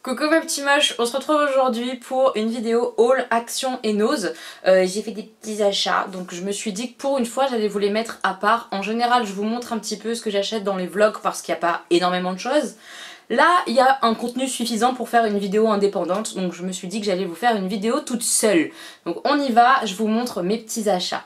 Coucou mes petits moches, on se retrouve aujourd'hui pour une vidéo haul, action et nose. J'ai fait des petits achats, donc je me suis dit que pour une fois j'allais vous les mettre à part. En général je vous montre un petit peu ce que j'achète dans les vlogs parce qu'il n'y a pas énormément de choses. Là il y a un contenu suffisant pour faire une vidéo indépendante, donc je me suis dit que j'allais vous faire une vidéo toute seule. Donc on y va, je vous montre mes petits achats.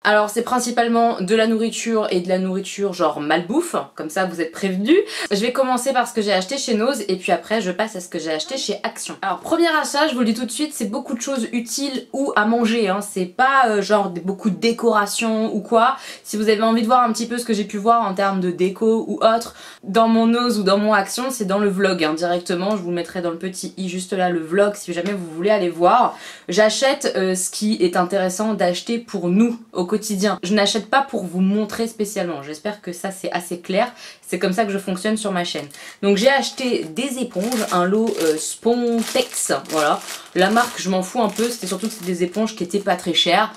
Alors c'est principalement de la nourriture et de la nourriture genre malbouffe, comme ça vous êtes prévenus. Je vais commencer par ce que j'ai acheté chez Nose et puis après je passe à ce que j'ai acheté chez Action. Alors premier achat, je vous le dis tout de suite, c'est beaucoup de choses utiles ou à manger, hein. C'est pas genre beaucoup de décoration ou quoi. Si vous avez envie de voir un petit peu ce que j'ai pu voir en termes de déco ou autre, dans mon Nose ou dans mon Action, c'est dans le vlog hein, directement. Je vous mettrai dans le petit i juste là le vlog si jamais vous voulez aller voir. J'achète ce qui est intéressant d'acheter pour nous au quotidien. Je n'achète pas pour vous montrer spécialement, j'espère que ça c'est assez clair, c'est comme ça que je fonctionne sur ma chaîne. Donc j'ai acheté des éponges, un lot Spontex, voilà. La marque je m'en fous un peu, c'était surtout que c'est des éponges qui étaient pas très chères.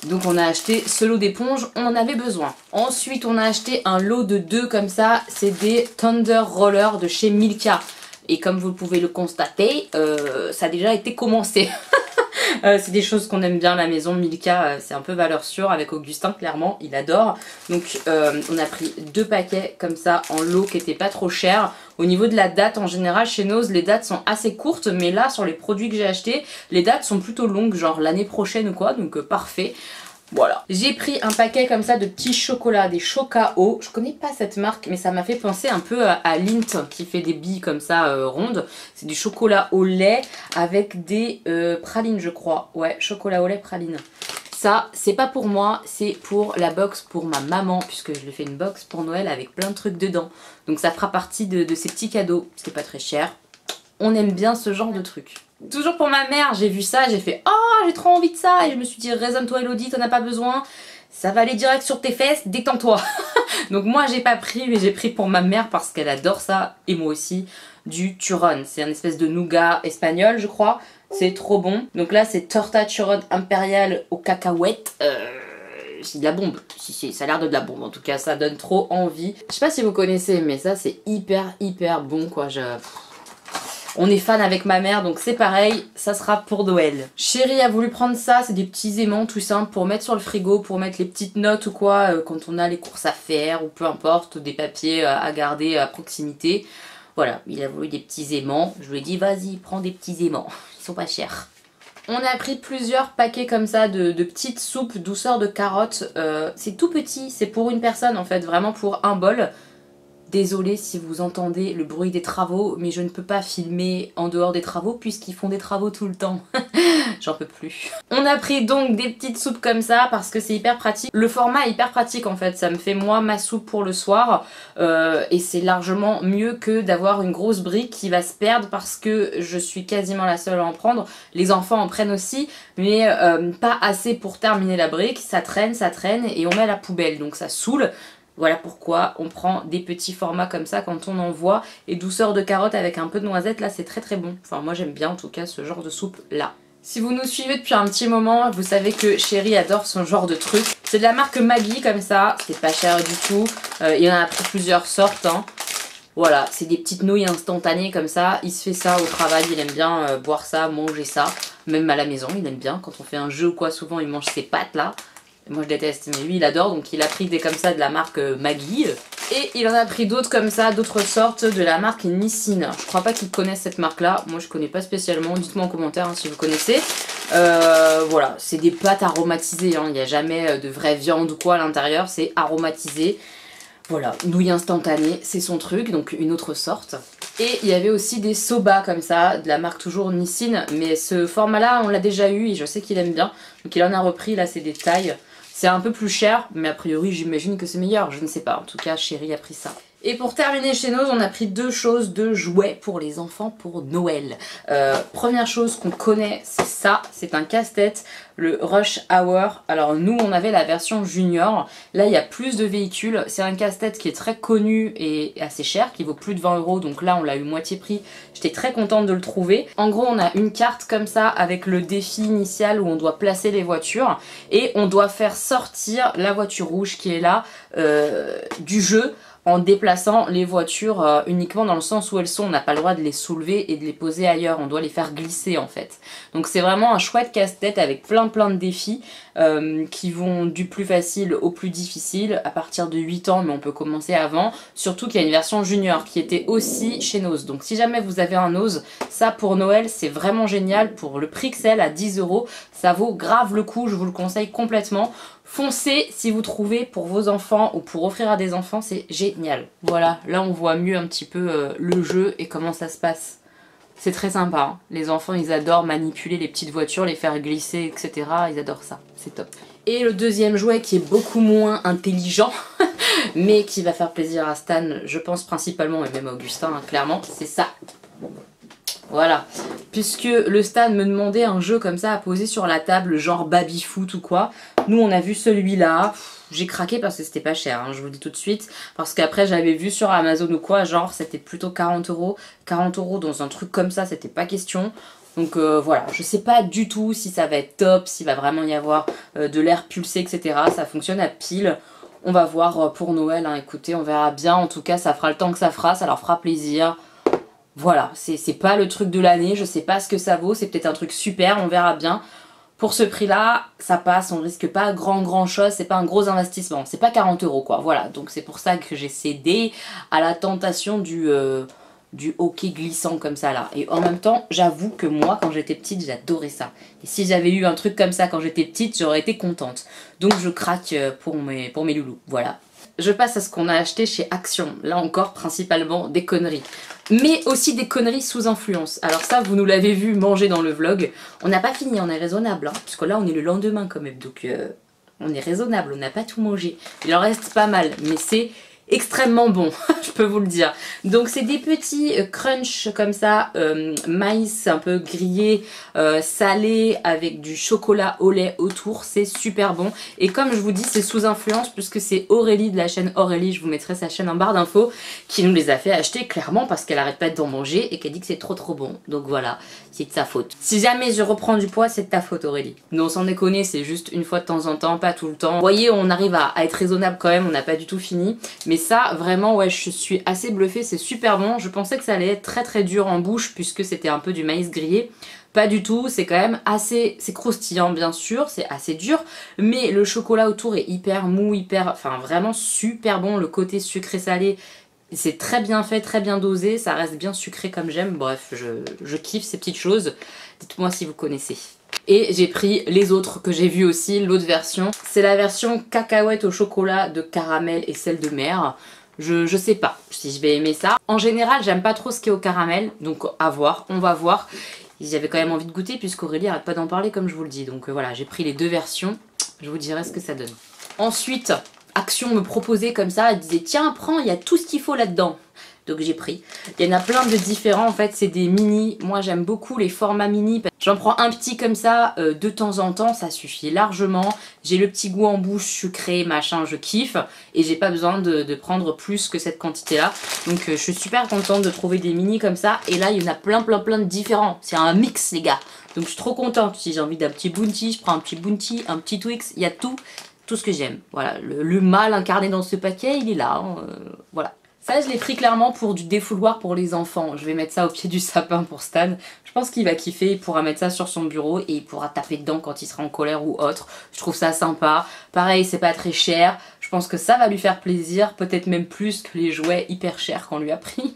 Donc on a acheté ce lot d'éponges, on en avait besoin. Ensuite on a acheté un lot de 2 comme ça, c'est des Thunder Roller de chez Milka. Et comme vous pouvez le constater, ça a déjà été commencé. C'est des choses qu'on aime bien à la maison. Milka, c'est un peu valeur sûre avec Augustin, clairement, il adore. Donc on a pris 2 paquets comme ça en lot qui n'étaient pas trop chers. Au niveau de la date, en général chez Nose, les dates sont assez courtes, mais là sur les produits que j'ai achetés, les dates sont plutôt longues, genre l'année prochaine ou quoi, donc parfait. Voilà. J'ai pris un paquet comme ça de petits chocolats, des Chocao. Je connais pas cette marque, mais ça m'a fait penser un peu à Lindt qui fait des billes comme ça rondes. C'est du chocolat au lait avec des pralines, je crois. Ouais, chocolat au lait praline. Ça, c'est pas pour moi, c'est pour la box pour ma maman, puisque je lui fais une box pour Noël avec plein de trucs dedans. Donc ça fera partie de ces petits cadeaux. C'est pas très cher. On aime bien ce genre de trucs. Toujours pour ma mère, j'ai vu ça, j'ai fait « Oh, j'ai trop envie de ça !» Et je me suis dit « Raisonne-toi Elodie, t'en as pas besoin. Ça va aller direct sur tes fesses, détends-toi. » Donc moi j'ai pas pris, mais j'ai pris pour ma mère parce qu'elle adore ça, et moi aussi, du turron. C'est un espèce de nougat espagnol, je crois. C'est trop bon. Donc là c'est torta turron impérial aux cacahuètes. C'est de la bombe. Si, ça a l'air de la bombe. En tout cas, ça donne trop envie. Je sais pas si vous connaissez, mais ça c'est hyper bon quoi. On est fan avec ma mère, donc c'est pareil, ça sera pour Noël. Chérie a voulu prendre ça, c'est des petits aimants tout simples pour mettre sur le frigo, pour mettre les petites notes ou quoi, quand on a les courses à faire ou peu importe, des papiers à garder à proximité. Voilà, il a voulu des petits aimants. Je lui ai dit vas-y, prends des petits aimants, ils sont pas chers. On a pris plusieurs paquets comme ça de petites soupes douceur de carottes. C'est tout petit, c'est pour une personne en fait, vraiment pour un bol. Désolée si vous entendez le bruit des travaux, mais je ne peux pas filmer en dehors des travaux puisqu'ils font des travaux tout le temps. J'en peux plus. On a pris donc des petites soupes comme ça parce que c'est hyper pratique. Le format est hyper pratique en fait, ça me fait moi ma soupe pour le soir et c'est largement mieux que d'avoir une grosse brique qui va se perdre parce que je suis quasiment la seule à en prendre. Les enfants en prennent aussi, mais pas assez pour terminer la brique. Ça traîne et on met à la poubelle, donc ça saoule. Voilà pourquoi on prend des petits formats comme ça quand on en voit. Et douceur de carotte avec un peu de noisette, là c'est très bon. Enfin moi j'aime bien en tout cas ce genre de soupe là. Si vous nous suivez depuis un petit moment, vous savez que Chérie adore ce genre de truc. C'est de la marque Maggi comme ça, c'est pas cher du tout. Il y en a pris plusieurs sortes hein. Voilà, c'est des petites nouilles instantanées comme ça. Il se fait ça au travail, il aime bien boire ça, manger ça. Même à la maison, il aime bien. Quand on fait un jeu ou quoi, souvent il mange ses pâtes là. Moi je déteste, mais lui il adore, donc il a pris des comme ça de la marque Maggi. Et il en a pris d'autres comme ça, d'autres sortes de la marque Nissin. Je crois pas qu'ils connaissent cette marque là, moi je connais pas spécialement, dites-moi en commentaire hein, si vous connaissez. Voilà, c'est des pâtes aromatisées, hein. Il n'y a jamais de vraie viande ou quoi à l'intérieur, c'est aromatisé. Voilà, nouilles instantanées, c'est son truc, donc une autre sorte. Et il y avait aussi des soba comme ça, de la marque toujours Nissin, mais ce format là on l'a déjà eu et je sais qu'il aime bien. Donc il en a repris, là c'est des tailles. C'est un peu plus cher, mais a priori j'imagine que c'est meilleur, je ne sais pas. En tout cas, Chérie a pris ça. Et pour terminer chez Nose, on a pris 2 choses de jouets pour les enfants pour Noël. Première chose qu'on connaît, c'est ça, c'est un casse-tête, le Rush Hour. Alors nous, on avait la version junior, là il y a plus de véhicules. C'est un casse-tête qui est très connu et assez cher, qui vaut plus de 20 €, donc là on l'a eu moitié prix. J'étais très contente de le trouver. En gros, on a une carte comme ça avec le défi initial où on doit placer les voitures et on doit faire sortir la voiture rouge qui est là du jeu en déplaçant les voitures uniquement dans le sens où elles sont. On n'a pas le droit de les soulever et de les poser ailleurs, on doit les faire glisser en fait. Donc c'est vraiment un chouette casse-tête avec plein de défis qui vont du plus facile au plus difficile à partir de 8 ans, mais on peut commencer avant. Surtout qu'il y a une version junior qui était aussi chez Nose. Donc si jamais vous avez un Nose, ça pour Noël c'est vraiment génial. Pour le prix que c'est à 10 €, ça vaut grave le coup, je vous le conseille complètement. Foncez si vous trouvez pour vos enfants ou pour offrir à des enfants, c'est génial. Voilà, là on voit mieux un petit peu le jeu et comment ça se passe. C'est très sympa, hein. Les enfants ils adorent manipuler les petites voitures, les faire glisser, etc. Ils adorent ça, c'est top. Et le deuxième jouet qui est beaucoup moins intelligent, mais qui va faire plaisir à Stan, je pense principalement, et même à Augustin, hein, clairement, c'est ça. Voilà, puisque le Stan me demandait un jeu comme ça à poser sur la table, genre baby-foot ou quoi. Nous on a vu celui-là, j'ai craqué parce que c'était pas cher, hein, je vous le dis tout de suite. Parce qu'après j'avais vu sur Amazon ou quoi, genre c'était plutôt 40 €. 40 € dans un truc comme ça, c'était pas question. Donc voilà, je sais pas du tout si ça va être top, s'il va vraiment y avoir de l'air pulsé, etc. Ça fonctionne à pile. On va voir pour Noël, hein. Écoutez, on verra bien. En tout cas, ça fera le temps que ça fera, ça leur fera plaisir. Voilà, c'est pas le truc de l'année, je sais pas ce que ça vaut, c'est peut-être un truc super, on verra bien. Pour ce prix-là, ça passe, on risque pas grand chose, c'est pas un gros investissement, c'est pas 40 € quoi, voilà. Donc c'est pour ça que j'ai cédé à la tentation du hockey glissant comme ça là. Et en même temps, j'avoue que moi, quand j'étais petite, j'adorais ça. Et si j'avais eu un truc comme ça quand j'étais petite, j'aurais été contente. Donc je craque pour mes loulous, voilà. Je passe à ce qu'on a acheté chez Action. Là encore, principalement des conneries. Mais aussi des conneries sous influence. Alors ça, vous nous l'avez vu manger dans le vlog. On n'a pas fini, on est raisonnable. Hein, parce que là, on est le lendemain quand même. Donc on est raisonnable, on n'a pas tout mangé. Il en reste pas mal, mais c'est extrêmement bon, je peux vous le dire. Donc c'est des petits crunch comme ça, maïs un peu grillé, salé avec du chocolat au lait autour, c'est super bon. Et comme je vous dis, c'est sous influence puisque c'est Aurélie de la chaîne Aurélie, je vous mettrai sa chaîne en barre d'infos, qui nous les a fait acheter clairement parce qu'elle arrête pas d'en manger et qu'elle dit que c'est trop bon. Donc voilà, c'est de sa faute. Si jamais je reprends du poids, c'est de ta faute Aurélie. Non, sans déconner, c'est juste une fois de temps en temps, pas tout le temps. Vous voyez, on arrive à être raisonnable quand même, on n'a pas du tout fini. Mais ça, vraiment, ouais, je suis assez bluffée, c'est super bon. Je pensais que ça allait être très dur en bouche puisque c'était un peu du maïs grillé. Pas du tout, c'est quand même assez... C'est croustillant bien sûr, c'est assez dur. Mais le chocolat autour est hyper mou, enfin vraiment super bon. Le côté sucré-salé, c'est très bien fait, très bien dosé. Ça reste bien sucré comme j'aime. Bref, je kiffe ces petites choses. Dites-moi si vous connaissez. Et j'ai pris les autres que j'ai vu aussi, l'autre version. C'est la version cacahuète au chocolat de caramel et sel de mer. Je sais pas si je vais aimer ça. En général, j'aime pas trop ce qui est au caramel, donc à voir, on va voir. J'avais quand même envie de goûter puisqu'Aurélie arrête pas d'en parler comme je vous le dis. Donc voilà, j'ai pris les deux versions, je vous dirai ce que ça donne. Ensuite, Action me proposait comme ça, elle disait tiens prends, il y a tout ce qu'il faut là-dedans. Donc j'ai pris. Il y en a plein de différents en fait, c'est des mini. Moi j'aime beaucoup les formats mini. J'en prends un petit comme ça de temps en temps, ça suffit largement. J'ai le petit goût en bouche sucré, machin, je kiffe. Et j'ai pas besoin de prendre plus que cette quantité là. Donc je suis super contente de trouver des mini comme ça. Et là il y en a plein de différents. C'est un mix les gars. Donc je suis trop contente. Si j'ai envie d'un petit Bounty, je prends un petit Bounty, un petit Twix. Il y a tout ce que j'aime. Voilà, le mal incarné dans ce paquet, il est là. Hein, voilà. Ça, je l'ai pris clairement pour du défouloir pour les enfants. Je vais mettre ça au pied du sapin pour Stan. Je pense qu'il va kiffer, il pourra mettre ça sur son bureau et il pourra taper dedans quand il sera en colère ou autre. Je trouve ça sympa. Pareil, c'est pas très cher. Je pense que ça va lui faire plaisir, peut-être même plus que les jouets hyper chers qu'on lui a pris.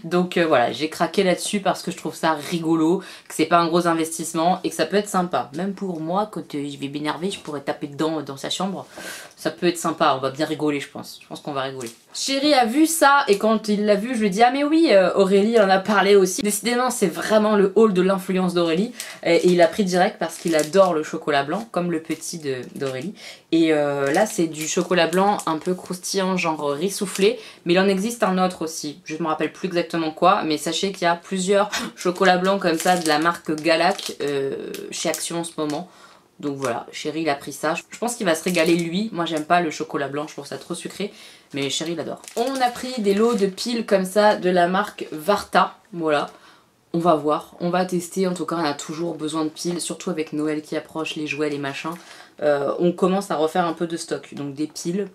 Donc voilà, j'ai craqué là-dessus parce que je trouve ça rigolo, que c'est pas un gros investissement et que ça peut être sympa. Même pour moi, quand je vais m'énerver, je pourrais taper dedans dans sa chambre. Ça peut être sympa, on va bien rigoler je pense. Je pense qu'on va rigoler. Chéri a vu ça et quand il l'a vu, je lui ai dit ah mais oui, Aurélie en a parlé aussi. Décidément, c'est vraiment le hall de l'influence d'Aurélie et il a pris direct parce qu'il adore le chocolat blanc, comme le petit d'Aurélie. Et là, c'est du chocolat blanc un peu croustillant, genre riz soufflé, mais il en existe un autre aussi. Je me rappelle plus exactement quoi, mais sachez qu'il y a plusieurs chocolats blancs comme ça de la marque Galac chez Action en ce moment. Donc voilà, Chéri il a pris ça. Je pense qu'il va se régaler lui. Moi j'aime pas le chocolat blanc, je trouve ça trop sucré. Mais Chéri il adore. On a pris des lots de piles comme ça de la marque Varta. Voilà. On va voir, on va tester. En tout cas on a toujours besoin de piles. Surtout avec Noël qui approche, les jouets, les machins. On commence à refaire un peu de stock. Donc des piles,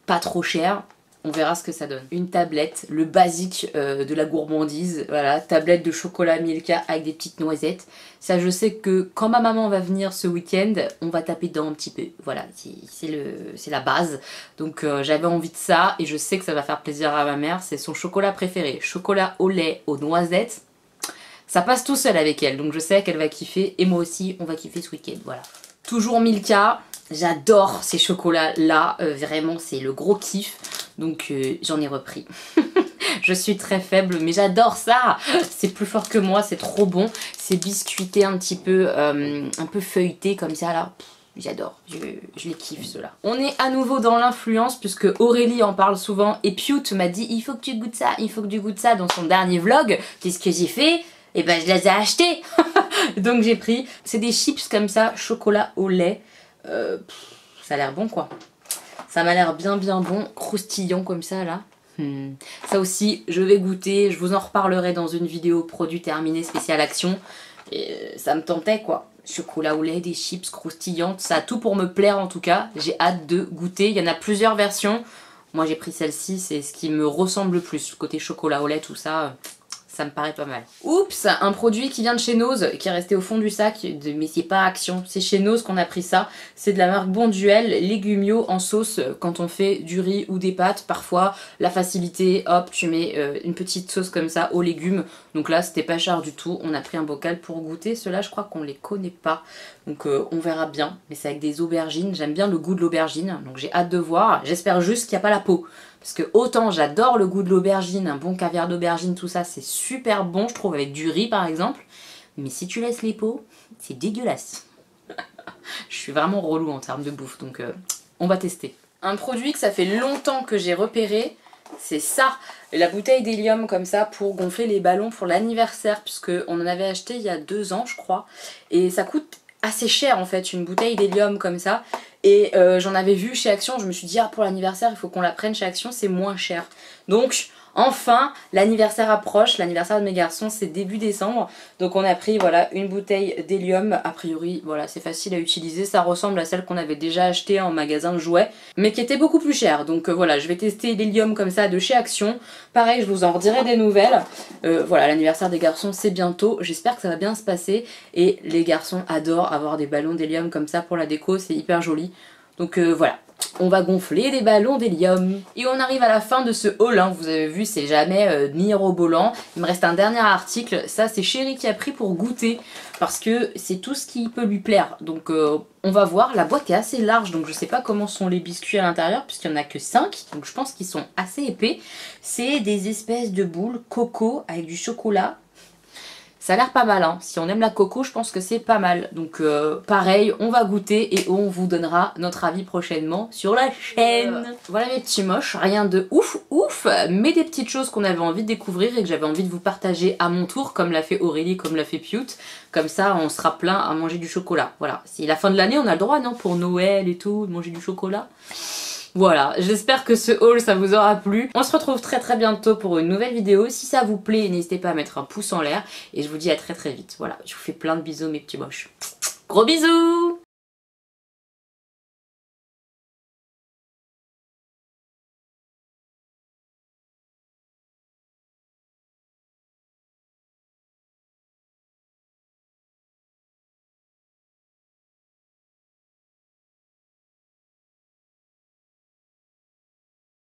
pas trop chères. On verra ce que ça donne. Une tablette, le basique de la gourmandise. Voilà, tablette de chocolat Milka avec des petites noisettes. Ça, je sais que quand ma maman va venir ce week-end, on va taper dedans un petit peu. Voilà, c'est la base. Donc j'avais envie de ça et je sais que ça va faire plaisir à ma mère. C'est son chocolat préféré. Chocolat au lait aux noisettes. Ça passe tout seul avec elle. Donc je sais qu'elle va kiffer. Et moi aussi, on va kiffer ce week-end. Voilà. Toujours Milka. J'adore ces chocolats-là. Vraiment, c'est le gros kiff. Donc j'en ai repris. Je suis très faible mais j'adore ça. C'est plus fort que moi, c'est trop bon. C'est biscuité un peu feuilleté comme ça là. J'adore, je les kiffe ceux-là. On est à nouveau dans l'influence puisque Aurélie en parle souvent et Pute m'a dit il faut que tu goûtes ça, il faut que tu goûtes ça dans son dernier vlog. Qu'est-ce que j'ai fait? Et ben je les ai achetés. Donc j'ai pris. C'est des chips comme ça, chocolat au lait. Ça a l'air bon quoi. Ça m'a l'air bien bon, croustillant comme ça là. Ça aussi, je vais goûter, je vous en reparlerai dans une vidéo produit terminé spécial action. Et ça me tentait quoi. Chocolat au lait, des chips croustillantes, ça a tout pour me plaire en tout cas. J'ai hâte de goûter, il y en a plusieurs versions. Moi j'ai pris celle-ci, c'est ce qui me ressemble le plus. Côté chocolat au lait, tout ça... ça me paraît pas mal. Oups, un produit qui vient de chez Nose, qui est resté au fond du sac, mais c'est pas Action. C'est chez Nose qu'on a pris ça. C'est de la marque Bonduelle, Légumio en sauce quand on fait du riz ou des pâtes. Parfois, la facilité, hop, tu mets une petite sauce comme ça aux légumes. Donc là, c'était pas cher du tout. On a pris un bocal pour goûter. Ceux-là, je crois qu'on les connaît pas. Donc on verra bien. Mais c'est avec des aubergines. J'aime bien le goût de l'aubergine. Donc j'ai hâte de voir. J'espère juste qu'il n'y a pas la peau. Parce que autant j'adore le goût de l'aubergine, un bon caviar d'aubergine, tout ça, c'est super bon, je trouve, avec du riz par exemple. Mais si tu laisses les peaux, c'est dégueulasse. Je suis vraiment relou en termes de bouffe, donc on va tester. Un produit que ça fait longtemps que j'ai repéré, c'est ça. La bouteille d'hélium comme ça pour gonfler les ballons pour l'anniversaire, puisque on en avait acheté il y a 2 ans, je crois. Et ça coûte assez cher en fait, une bouteille d'hélium comme ça. Et j'en avais vu chez Action, je me suis dit ah pour l'anniversaire il faut qu'on la prenne chez Action, c'est moins cher. Donc enfin l'anniversaire approche, l'anniversaire de mes garçons c'est début décembre. Donc on a pris voilà une bouteille d'hélium, a priori voilà c'est facile à utiliser, ça ressemble à celle qu'on avait déjà achetée en magasin de jouets. Mais qui était beaucoup plus chère, donc voilà je vais tester l'hélium comme ça de chez Action. Pareil je vous en redirai des nouvelles. Voilà l'anniversaire des garçons c'est bientôt, j'espère que ça va bien se passer. Et les garçons adorent avoir des ballons d'hélium comme ça pour la déco, c'est hyper joli. Donc voilà, on va gonfler des ballons d'hélium. Et on arrive à la fin de ce haul, hein. Vous avez vu c'est jamais mirobolant. Il me reste un dernier article, ça c'est Chérie qui a pris pour goûter. Parce que c'est tout ce qui peut lui plaire. Donc on va voir, la boîte est assez large donc je sais pas comment sont les biscuits à l'intérieur puisqu'il n'y en a que 5. Donc je pense qu'ils sont assez épais. C'est des espèces de boules coco avec du chocolat. Ça a l'air pas mal, hein. Si on aime la coco, je pense que c'est pas mal. Donc pareil, on va goûter et on vous donnera notre avis prochainement sur la chaîne. Voilà mes petits moches, rien de ouf, mais des petites choses qu'on avait envie de découvrir et que j'avais envie de vous partager à mon tour, comme l'a fait Aurélie, comme l'a fait Pute. Comme ça, on sera plein à manger du chocolat. Voilà, c'est la fin de l'année, on a le droit, non, pour Noël et tout, de manger du chocolat. Voilà, j'espère que ce haul ça vous aura plu. On se retrouve très bientôt pour une nouvelle vidéo. Si ça vous plaît, n'hésitez pas à mettre un pouce en l'air. Et je vous dis à très vite. Voilà, je vous fais plein de bisous mes petits moches. Gros bisous!